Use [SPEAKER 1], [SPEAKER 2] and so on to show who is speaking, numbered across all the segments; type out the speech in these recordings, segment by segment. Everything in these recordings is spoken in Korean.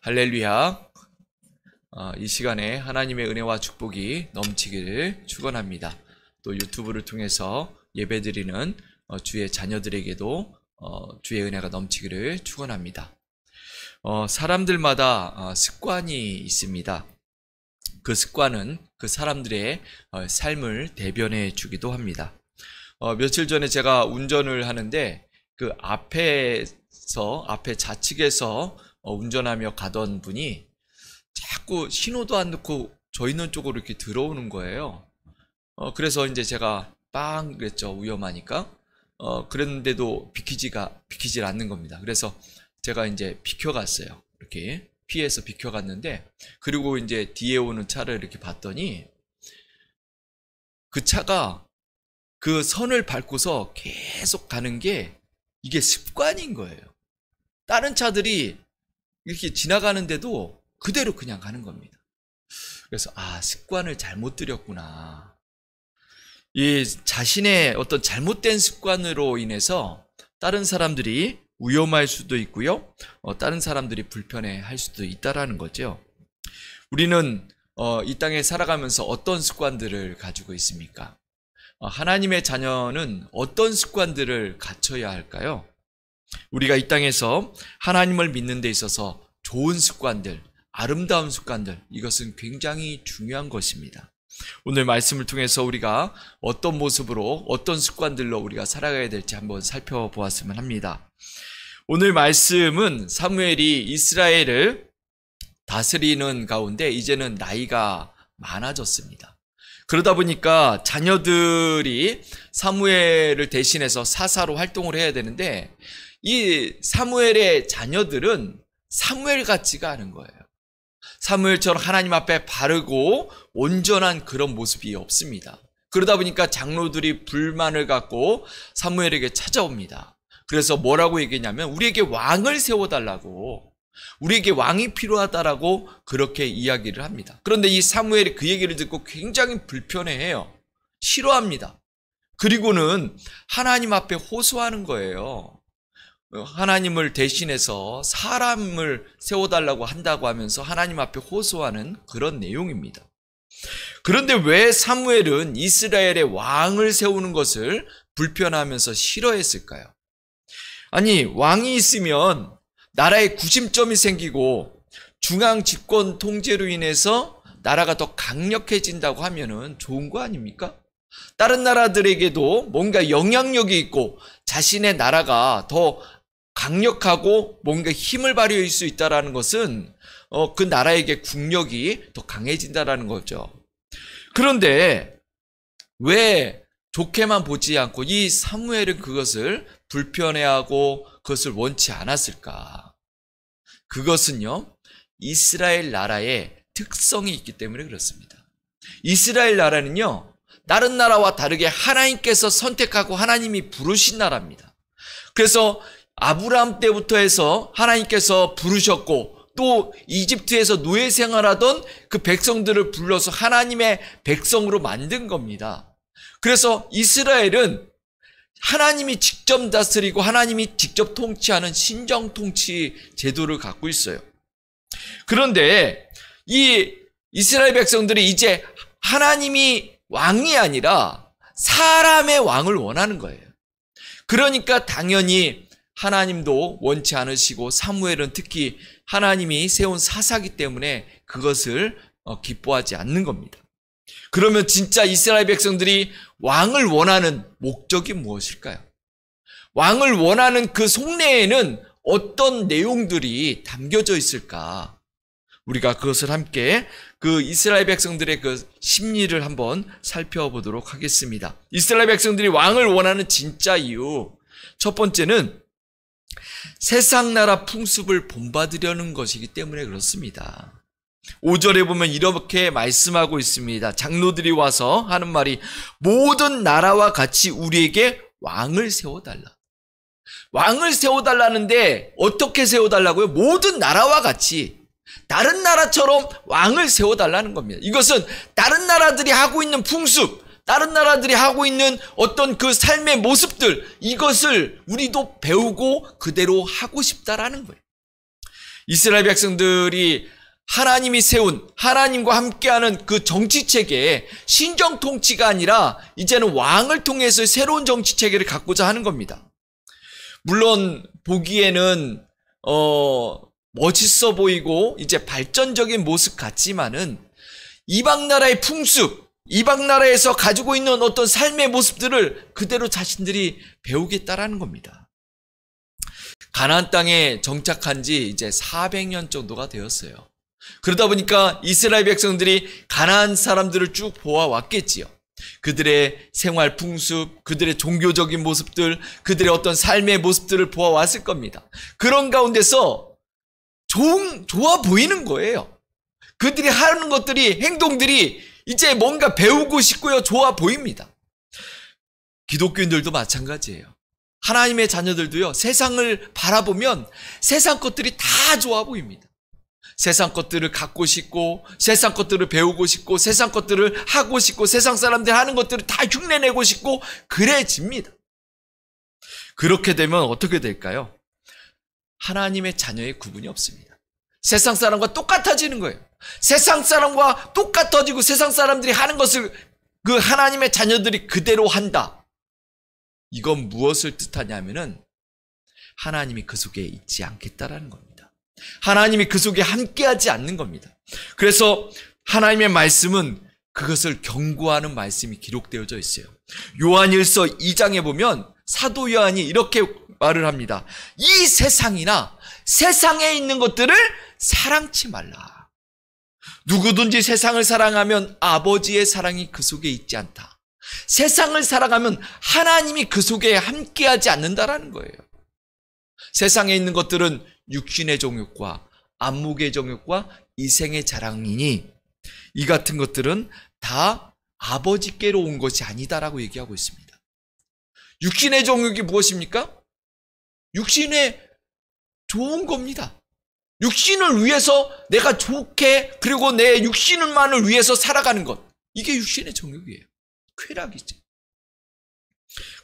[SPEAKER 1] 할렐루야. 이 시간에 하나님의 은혜와 축복이 넘치기를 축원합니다. 또 유튜브를 통해서 예배드리는 주의 자녀들에게도 주의 은혜가 넘치기를 축원합니다. 사람들마다 습관이 있습니다. 그 습관은 그 사람들의 삶을 대변해 주기도 합니다. 며칠 전에 제가 운전을 하는데 그 앞에 좌측에서 운전하며 가던 분이 자꾸 신호도 안 넣고 저 있는 쪽으로 이렇게 들어오는 거예요. 그래서 이제 제가 빵 그랬죠. 위험하니까. 그랬는데도 비키질 않는 겁니다. 그래서 제가 이제 비켜갔어요. 이렇게 피해서 비켜갔는데, 그리고 이제 뒤에 오는 차를 이렇게 봤더니 그 차가 그 선을 밟고서 계속 가는 게 이게 습관인 거예요. 다른 차들이 이렇게 지나가는데도 그대로 그냥 가는 겁니다. 그래서 습관을 잘못 들였구나. 이 자신의 어떤 잘못된 습관으로 인해서 다른 사람들이 위험할 수도 있고요. 다른 사람들이 불편해할 수도 있다라는 거죠. 우리는 이 땅에 살아가면서 어떤 습관들을 가지고 있습니까? 하나님의 자녀는 어떤 습관들을 갖춰야 할까요? 우리가 이 땅에서 하나님을 믿는 데 있어서 좋은 습관들, 아름다운 습관들, 이것은 굉장히 중요한 것입니다. 오늘 말씀을 통해서 우리가 어떤 모습으로, 어떤 습관들로 우리가 살아가야 될지 한번 살펴보았으면 합니다. 오늘 말씀은 사무엘이 이스라엘을 다스리는 가운데 이제는 나이가 많아졌습니다. 그러다 보니까 자녀들이 사무엘을 대신해서 사사로 활동을 해야 되는데, 이 사무엘의 자녀들은 사무엘 같지가 않은 거예요. 사무엘처럼 하나님 앞에 바르고 온전한 그런 모습이 없습니다. 그러다 보니까 장로들이 불만을 갖고 사무엘에게 찾아옵니다. 그래서 뭐라고 얘기했냐면, 우리에게 왕을 세워달라고, 우리에게 왕이 필요하다라고 그렇게 이야기를 합니다. 그런데 이 사무엘이 그 얘기를 듣고 굉장히 불편해해요. 싫어합니다. 그리고는 하나님 앞에 호소하는 거예요. 하나님을 대신해서 사람을 세워달라고 한다고 하면서 하나님 앞에 호소하는 그런 내용입니다. 그런데 왜 사무엘은 이스라엘의 왕을 세우는 것을 불편하면서 싫어했을까요? 아니, 왕이 있으면 나라에 구심점이 생기고 중앙 집권 통제로 인해서 나라가 더 강력해진다고 하면은 좋은 거 아닙니까? 다른 나라들에게도 뭔가 영향력이 있고 자신의 나라가 더 강력하고 뭔가 힘을 발휘할 수 있다는 것은 그 나라에게 국력이 더 강해진다는 거죠. 그런데 왜 좋게만 보지 않고 이 사무엘은 그것을 불편해하고 그것을 원치 않았을까? 그것은요, 이스라엘 나라의 특성이 있기 때문에 그렇습니다. 이스라엘 나라는요, 다른 나라와 다르게 하나님께서 선택하고 하나님이 부르신 나라입니다. 그래서 아브라함 때부터 해서 하나님께서 부르셨고, 또 이집트에서 노예 생활하던 그 백성들을 불러서 하나님의 백성으로 만든 겁니다. 그래서 이스라엘은 하나님이 직접 다스리고 하나님이 직접 통치하는 신정 통치 제도를 갖고 있어요. 그런데 이 이스라엘 백성들이 이제 하나님이 왕이 아니라 사람의 왕을 원하는 거예요. 그러니까 당연히 하나님도 원치 않으시고 사무엘은 특히 하나님이 세운 사사기 때문에 그것을 기뻐하지 않는 겁니다. 그러면 진짜 이스라엘 백성들이 왕을 원하는 목적이 무엇일까요? 왕을 원하는 그 속내에는 어떤 내용들이 담겨져 있을까? 우리가 그것을 함께 그 이스라엘 백성들의 그 심리를 한번 살펴보도록 하겠습니다. 이스라엘 백성들이 왕을 원하는 진짜 이유, 첫 번째는 세상 나라 풍습을 본받으려는 것이기 때문에 그렇습니다. 5절에 보면 이렇게 말씀하고 있습니다. 장로들이 와서 하는 말이, 모든 나라와 같이 우리에게 왕을 세워달라. 왕을 세워달라는데 어떻게 세워달라고요? 모든 나라와 같이, 다른 나라처럼 왕을 세워달라는 겁니다. 이것은 다른 나라들이 하고 있는 풍습, 다른 나라들이 하고 있는 어떤 그 삶의 모습들, 이것을 우리도 배우고 그대로 하고 싶다라는 거예요. 이스라엘 백성들이 하나님이 세운, 하나님과 함께하는 그 정치체계에 신정 통치가 아니라 이제는 왕을 통해서 새로운 정치체계를 갖고자 하는 겁니다. 물론 보기에는 멋있어 보이고 이제 발전적인 모습 같지만은 이방 나라의 풍습, 이방 나라에서 가지고 있는 어떤 삶의 모습들을 그대로 자신들이 배우겠다라는 겁니다. 가나안 땅에 정착한 지 이제 400년 정도가 되었어요. 그러다 보니까 이스라엘 백성들이 가나안 사람들을 쭉 보아왔겠지요. 그들의 생활 풍습, 그들의 종교적인 모습들, 그들의 어떤 삶의 모습들을 보아왔을 겁니다. 그런 가운데서 좋아 보이는 거예요. 그들이 하는 것들이, 행동들이 이제 뭔가 배우고 싶고요, 좋아 보입니다. 기독교인들도 마찬가지예요. 하나님의 자녀들도요, 세상을 바라보면 세상 것들이 다 좋아 보입니다. 세상 것들을 갖고 싶고, 세상 것들을 배우고 싶고, 세상 것들을 하고 싶고, 세상 사람들이 하는 것들을 다 흉내내고 싶고, 그래집니다. 그렇게 되면 어떻게 될까요? 하나님의 자녀의 구분이 없습니다. 세상 사람과 똑같아지는 거예요. 세상 사람과 똑같아지고 세상 사람들이 하는 것을 그 하나님의 자녀들이 그대로 한다. 이건 무엇을 뜻하냐면은 하나님이 그 속에 있지 않겠다라는 겁니다. 하나님이 그 속에 함께하지 않는 겁니다. 그래서 하나님의 말씀은 그것을 경고하는 말씀이 기록되어져 있어요. 요한일서 2장에 보면 사도 요한이 이렇게 말을 합니다. 이 세상이나 세상에 있는 것들을 사랑치 말라. 누구든지 세상을 사랑하면 아버지의 사랑이 그 속에 있지 않다. 세상을 사랑하면 하나님이 그 속에 함께하지 않는다라는 거예요. 세상에 있는 것들은 육신의 정욕과 안목의 정욕과 이생의 자랑이니 이 같은 것들은 다 아버지께로 온 것이 아니다라고 얘기하고 있습니다. 육신의 정욕이 무엇입니까? 육신에 좋은 겁니다. 육신을 위해서 내가 좋게, 그리고 내 육신만을 위해서 살아가는 것, 이게 육신의 정욕이에요. 쾌락이죠.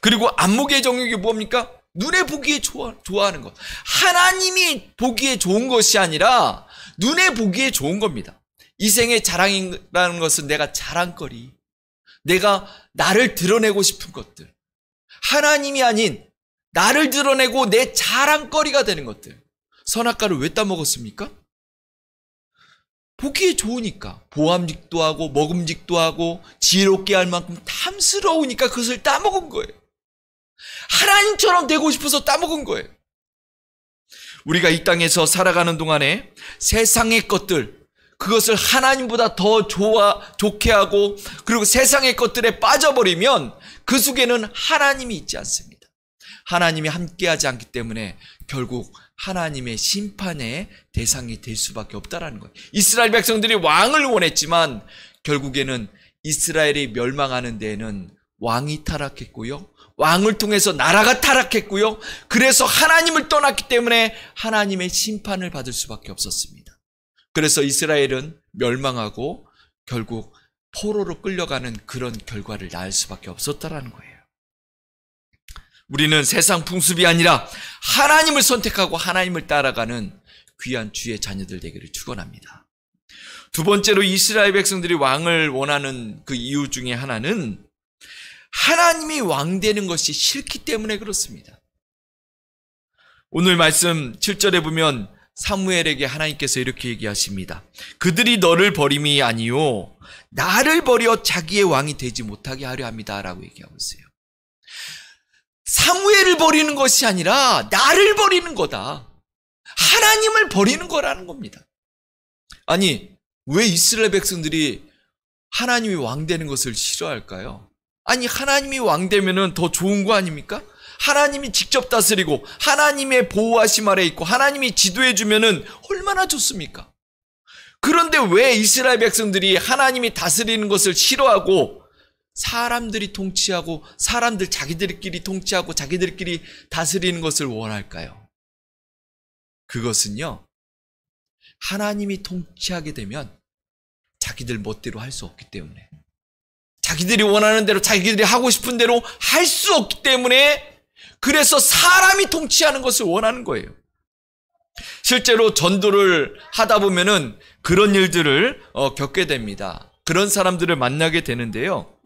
[SPEAKER 1] 그리고 안목의 정욕이 뭡니까? 눈에 보기에 좋아하는 것. 하나님이 보기에 좋은 것이 아니라 눈에 보기에 좋은 겁니다. 이생의 자랑이라는 것은 내가 자랑거리, 내가 나를 드러내고 싶은 것들, 하나님이 아닌 나를 드러내고 내 자랑거리가 되는 것들. 선악과를 왜 따먹었습니까? 보기에 좋으니까. 보암직도 하고 먹음직도 하고 지혜롭게 할 만큼 탐스러우니까 그것을 따먹은 거예요. 하나님처럼 되고 싶어서 따먹은 거예요. 우리가 이 땅에서 살아가는 동안에 세상의 것들, 그것을 하나님보다 더 좋게 하고, 그리고 세상의 것들에 빠져버리면 그 속에는 하나님이 있지 않습니다. 하나님이 함께하지 않기 때문에 결국 하나님의 심판의 대상이 될 수밖에 없다라는 거예요. 이스라엘 백성들이 왕을 원했지만 결국에는 이스라엘이 멸망하는 데에는 왕이 타락했고요, 왕을 통해서 나라가 타락했고요, 그래서 하나님을 떠났기 때문에 하나님의 심판을 받을 수밖에 없었습니다. 그래서 이스라엘은 멸망하고 결국 포로로 끌려가는 그런 결과를 낳을 수밖에 없었다라는 거예요. 우리는 세상 풍습이 아니라 하나님을 선택하고 하나님을 따라가는 귀한 주의 자녀들 되기를 축원합니다. 두 번째로 이스라엘 백성들이 왕을 원하는 그 이유 중에 하나는 하나님이 왕 되는 것이 싫기 때문에 그렇습니다. 오늘 말씀 7절에 보면 사무엘에게 하나님께서 이렇게 얘기하십니다. 그들이 너를 버림이 아니요 나를 버려 자기의 왕이 되지 못하게 하려 합니다 라고 얘기하고 있어요. 사무엘을 버리는 것이 아니라 나를 버리는 거다. 하나님을 버리는 거라는 겁니다. 아니, 왜 이스라엘 백성들이 하나님이 왕 되는 것을 싫어할까요? 아니, 하나님이 왕 되면은 더 좋은 거 아닙니까? 하나님이 직접 다스리고 하나님의 보호하심 아래 있고 하나님이 지도해 주면은 얼마나 좋습니까? 그런데 왜 이스라엘 백성들이 하나님이 다스리는 것을 싫어하고 사람들이 통치하고 사람들 자기들끼리 통치하고 자기들끼리 다스리는 것을 원할까요? 그것은요, 하나님이 통치하게 되면 자기들 멋대로 할 수 없기 때문에, 자기들이 원하는 대로 자기들이 하고 싶은 대로 할 수 없기 때문에, 그래서 사람이 통치하는 것을 원하는 거예요. 실제로 전도를 하다 보면은 그런 일들을 겪게 됩니다. 그런 사람들을 만나게 되는데요.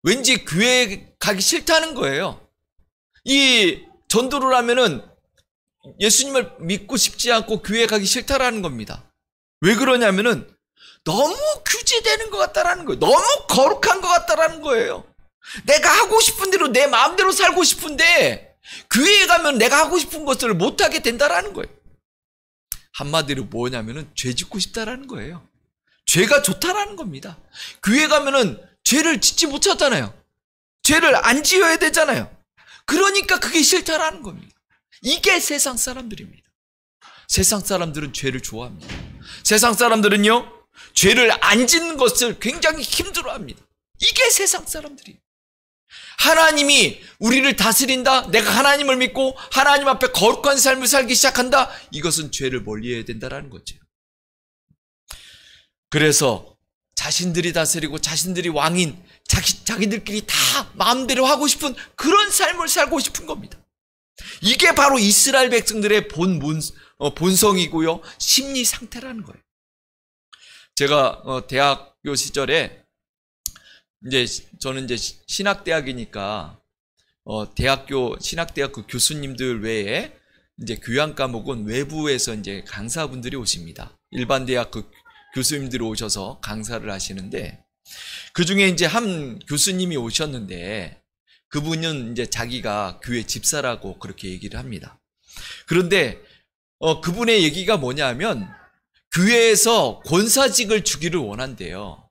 [SPEAKER 1] 왠지 교회에 가기 싫다는 거예요. 이 전도를 하면은 예수님을 믿고 싶지 않고 교회에 가기 싫다라는 겁니다. 왜 그러냐면은 너무 규제되는 것 같다라는 거예요. 너무 거룩한 것 같다라는 거예요. 내가 하고 싶은 대로 내 마음대로 살고 싶은데 교회에 가면 내가 하고 싶은 것들을 못하게 된다라는 거예요. 한마디로 뭐냐면은 죄 짓고 싶다라는 거예요. 죄가 좋다라는 겁니다. 교회 가면은 죄를 짓지 못하잖아요. 죄를 안 지어야 되잖아요. 그러니까 그게 싫다라는 겁니다. 이게 세상 사람들입니다. 세상 사람들은 죄를 좋아합니다. 세상 사람들은요, 죄를 안 짓는 것을 굉장히 힘들어합니다. 이게 세상 사람들이에요. 하나님이 우리를 다스린다. 내가 하나님을 믿고 하나님 앞에 거룩한 삶을 살기 시작한다. 이것은 죄를 멀리해야 된다는 거죠. 그래서 자신들이 다스리고 자신들이 왕인 자기들끼리 다 마음대로 하고 싶은 그런 삶을 살고 싶은 겁니다. 이게 바로 이스라엘 백성들의 본성이고요, 심리 상태라는 거예요. 제가 대학교 시절에 저는 신학대학이니까 신학대학 그 교수님들 외에 교양 과목은 외부에서 강사분들이 오십니다. 일반 대학 그 교수님들이 오셔서 강사를 하시는데, 그 중에 한 교수님이 오셨는데, 그분은 자기가 교회 집사라고 그렇게 얘기를 합니다. 그런데 그분의 얘기가 뭐냐면 교회에서 권사직을 주기를 원한대요.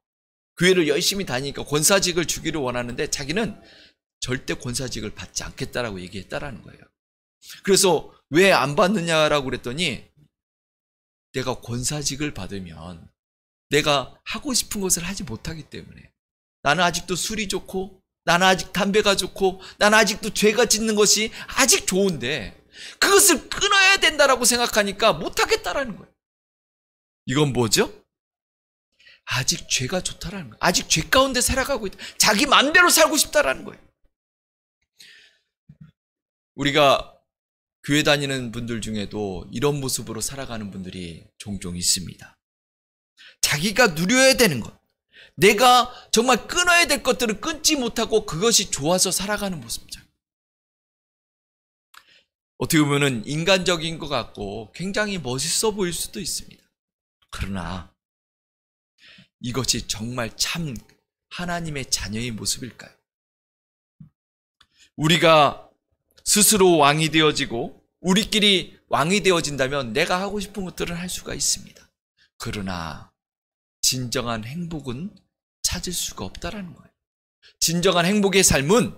[SPEAKER 1] 교회를 열심히 다니니까 권사직을 주기를 원하는데 자기는 절대 권사직을 받지 않겠다라고 얘기했다라는 거예요. 그래서 왜 안 받느냐라고 그랬더니, 내가 권사직을 받으면 내가 하고 싶은 것을 하지 못하기 때문에, 나는 아직도 술이 좋고, 나는 아직 담배가 좋고, 나는 아직도 죄가 짓는 것이 아직 좋은데 그것을 끊어야 된다라고 생각하니까 못하겠다라는 거예요. 이건 뭐죠? 아직 죄가 좋다라는 거예요. 아직 죄 가운데 살아가고 있다. 자기 마음대로 살고 싶다라는 거예요. 우리가 교회 다니는 분들 중에도 이런 모습으로 살아가는 분들이 종종 있습니다. 자기가 누려야 되는 것, 내가 정말 끊어야 될 것들을 끊지 못하고 그것이 좋아서 살아가는 모습이죠. 어떻게 보면 인간적인 것 같고 굉장히 멋있어 보일 수도 있습니다. 그러나 이것이 정말 참 하나님의 자녀의 모습일까요? 우리가 스스로 왕이 되어지고 우리끼리 왕이 되어진다면 내가 하고 싶은 것들을 할 수가 있습니다. 그러나 진정한 행복은 찾을 수가 없다라는 거예요. 진정한 행복의 삶은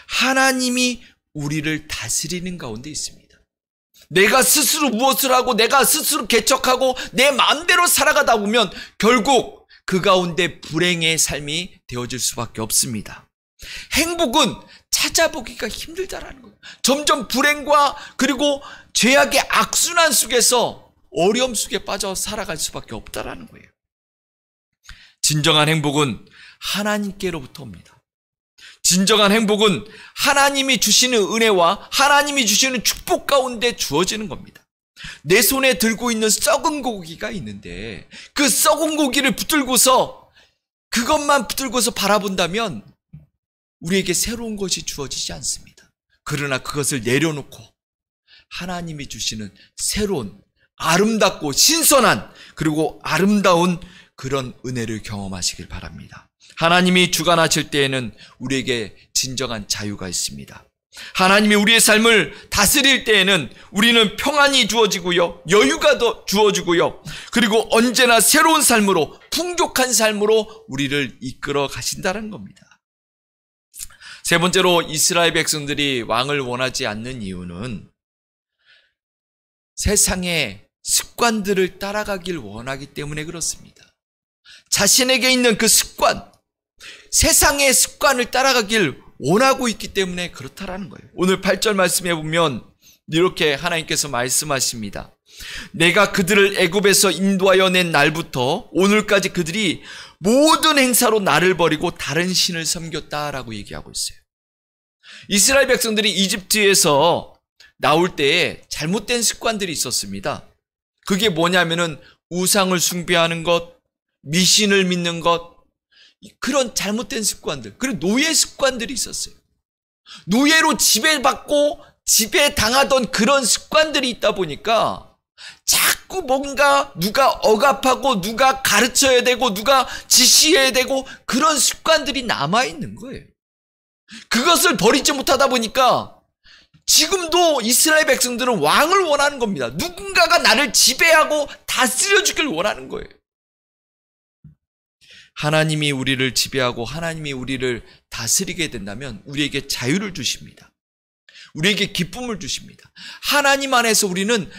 [SPEAKER 1] 하나님이 우리를 다스리는 가운데 있습니다. 내가 스스로 무엇을 하고 내가 스스로 개척하고 내 마음대로 살아가다 보면 결국 그 가운데 불행의 삶이 되어질 수밖에 없습니다. 행복은 찾아보기가 힘들다라는 거예요. 점점 불행과 그리고 죄악의 악순환 속에서 어려움 속에 빠져 살아갈 수밖에 없다라는 거예요. 진정한 행복은 하나님께로부터 옵니다. 진정한 행복은 하나님이 주시는 은혜와 하나님이 주시는 축복 가운데 주어지는 겁니다. 내 손에 들고 있는 썩은 고기가 있는데 그 썩은 고기를 그것만 붙들고서 바라본다면 우리에게 새로운 것이 주어지지 않습니다. 그러나 그것을 내려놓고 하나님이 주시는 새로운 아름답고 신선한 그리고 아름다운 그런 은혜를 경험하시길 바랍니다. 하나님이 주관하실 때에는 우리에게 진정한 자유가 있습니다. 하나님이 우리의 삶을 다스릴 때에는 우리는 평안이 주어지고요, 여유가 더 주어지고요, 그리고 언제나 새로운 삶으로, 풍족한 삶으로 우리를 이끌어 가신다는 겁니다. 세 번째로 이스라엘 백성들이 왕을 원하지 않는 이유는 세상의 습관들을 따라가길 원하기 때문에 그렇습니다. 자신에게 있는 그 습관, 세상의 습관을 따라가길 원하고 있기 때문에 그렇다라는 거예요. 오늘 8절 말씀해 보면 이렇게 하나님께서 말씀하십니다. 내가 그들을 애굽에서 인도하여 낸 날부터 오늘까지 그들이 모든 행사로 나를 버리고 다른 신을 섬겼다라고 얘기하고 있어요. 이스라엘 백성들이 이집트에서 나올 때에 잘못된 습관들이 있었습니다. 그게 뭐냐면은 우상을 숭배하는 것, 미신을 믿는 것, 그런 잘못된 습관들, 그리고 노예 습관들이 있었어요. 노예로 지배받고 지배당하던 그런 습관들이 있다 보니까 자꾸 뭔가 누가 억압하고 누가 가르쳐야 되고 누가 지시해야 되고 그런 습관들이 남아있는 거예요. 그것을 버리지 못하다 보니까 지금도 이스라엘 백성들은 왕을 원하는 겁니다. 누군가가 나를 지배하고 다스려 주길 원하는 거예요. 하나님이 우리를 지배하고 하나님이 우리를 다스리게 된다면 우리에게 자유를 주십니다. 우리에게 기쁨을 주십니다. 하나님 안에서 우리는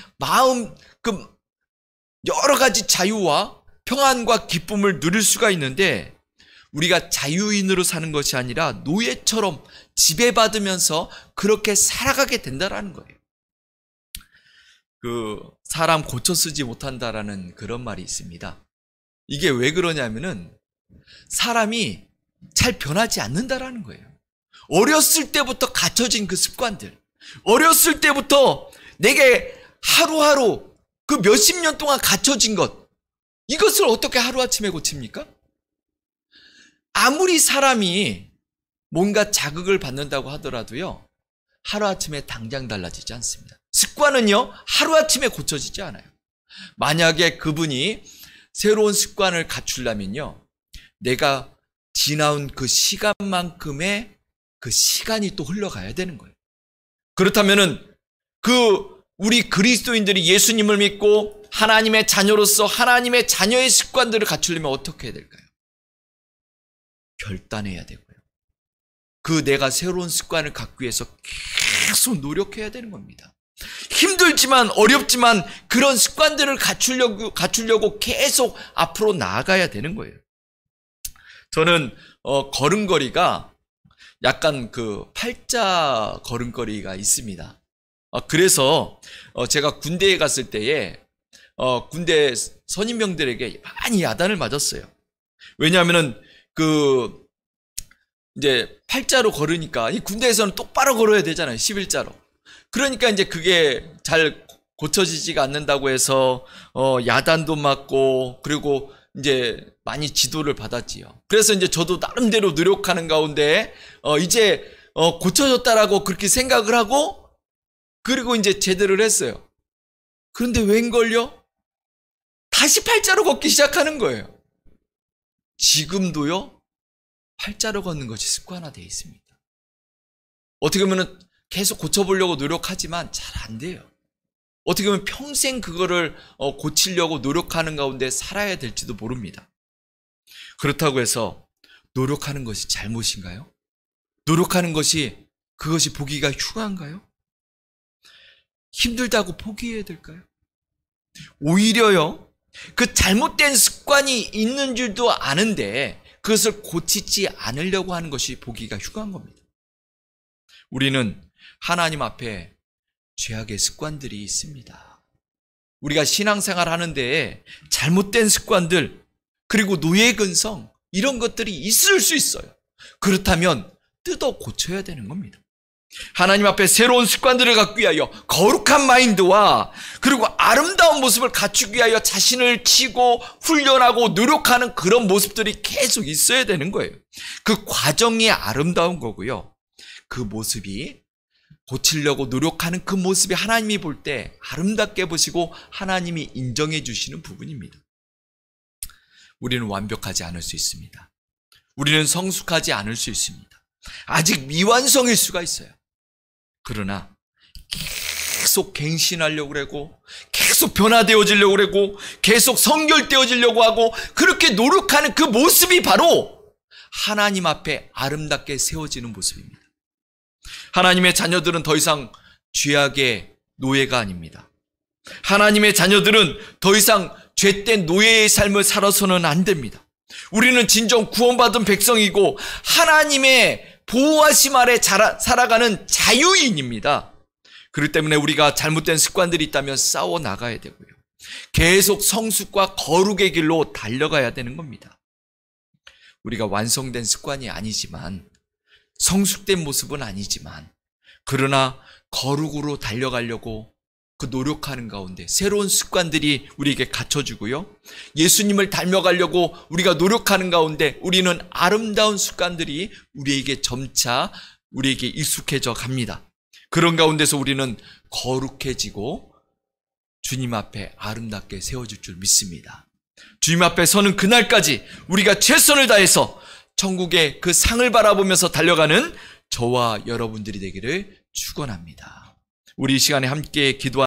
[SPEAKER 1] 여러 가지 자유와 평안과 기쁨을 누릴 수가 있는데, 우리가 자유인으로 사는 것이 아니라 노예처럼 지배받으면서 그렇게 살아가게 된다라는 거예요. 사람 고쳐 쓰지 못한다라는 그런 말이 있습니다. 이게 왜 그러냐면은 사람이 잘 변하지 않는다라는 거예요. 어렸을 때부터 갖춰진 그 습관들, 어렸을 때부터 내게 하루하루 그 몇십 년 동안 갖춰진 것, 이것을 어떻게 하루아침에 고칩니까? 아무리 사람이 뭔가 자극을 받는다고 하더라도요, 하루아침에 당장 달라지지 않습니다. 습관은요, 하루아침에 고쳐지지 않아요. 만약에 그분이 새로운 습관을 갖추려면요, 내가 지나온 그 시간만큼의 그 시간이 또 흘러가야 되는 거예요. 그렇다면은 우리 그리스도인들이 예수님을 믿고 하나님의 자녀로서 하나님의 자녀의 습관들을 갖추려면 어떻게 해야 될까요? 결단해야 되고요. 내가 새로운 습관을 갖기 위해서 계속 노력해야 되는 겁니다. 힘들지만 어렵지만 그런 습관들을 갖추려고 계속 앞으로 나아가야 되는 거예요. 저는 걸음걸이가 약간 팔자 걸음걸이가 있습니다. 그래서 제가 군대에 갔을 때에 군대 선임병들에게 많이 야단을 맞았어요. 왜냐하면은 이제 팔자로 걸으니까 이 군대에서는 똑바로 걸어야 되잖아요. 11자로. 그러니까 이제 그게 잘 고쳐지지가 않는다고 해서 야단도 맞고, 그리고 이제 많이 지도를 받았지요. 그래서 이제 저도 나름대로 노력하는 가운데 이제 고쳐졌다라고 그렇게 생각을 하고, 그리고 이제 제대를 했어요. 그런데 웬걸요? 다시 팔자로 걷기 시작하는 거예요. 지금도요, 팔자로 걷는 것이 습관화되어 있습니다. 어떻게 보면 계속 고쳐보려고 노력하지만 잘 안 돼요. 어떻게 보면 평생 그거를 고치려고 노력하는 가운데 살아야 될지도 모릅니다. 그렇다고 해서 노력하는 것이 잘못인가요? 노력하는 그것이 보기가 흉한가요? 힘들다고 포기해야 될까요? 오히려요, 그 잘못된 습관이 있는 줄도 아는데 그것을 고치지 않으려고 하는 것이 보기가 흉한 겁니다. 우리는 하나님 앞에 죄악의 습관들이 있습니다. 우리가 신앙생활 하는데 잘못된 습관들, 그리고 노예 근성, 이런 것들이 있을 수 있어요. 그렇다면 뜯어 고쳐야 되는 겁니다. 하나님 앞에 새로운 습관들을 갖기 위하여 거룩한 마인드와 그리고 아름다운 모습을 갖추기 위하여 자신을 치고 훈련하고 노력하는 그런 모습들이 계속 있어야 되는 거예요. 그 과정이 아름다운 거고요. 그 모습이, 고치려고 노력하는 그 모습이 하나님이 볼 때 아름답게 보시고 하나님이 인정해 주시는 부분입니다. 우리는 완벽하지 않을 수 있습니다. 우리는 성숙하지 않을 수 있습니다. 아직 미완성일 수가 있어요. 그러나 계속 갱신하려고 하고, 계속 변화되어지려고 하고, 계속 성결되어지려고 하고, 그렇게 노력하는 그 모습이 바로 하나님 앞에 아름답게 세워지는 모습입니다. 하나님의 자녀들은 더 이상 죄악의 노예가 아닙니다. 하나님의 자녀들은 더 이상 죄된 노예의 삶을 살아서는 안 됩니다. 우리는 진정 구원받은 백성이고 하나님의 보호하심 아래 살아가는 자유인입니다. 그렇기 때문에 우리가 잘못된 습관들이 있다면 싸워 나가야 되고요. 계속 성숙과 거룩의 길로 달려가야 되는 겁니다. 우리가 완성된 습관이 아니지만, 성숙된 모습은 아니지만, 그러나 거룩으로 달려가려고 그 노력하는 가운데 새로운 습관들이 우리에게 갖춰지고요. 예수님을 닮아가려고 우리가 노력하는 가운데 우리는 아름다운 습관들이 우리에게 점차 우리에게 익숙해져 갑니다. 그런 가운데서 우리는 거룩해지고 주님 앞에 아름답게 세워질 줄 믿습니다. 주님 앞에 서는 그날까지 우리가 최선을 다해서 천국의 그 상을 바라보면서 달려가는 저와 여러분들이 되기를 축원합니다. 우리 이 시간에 함께 기도하는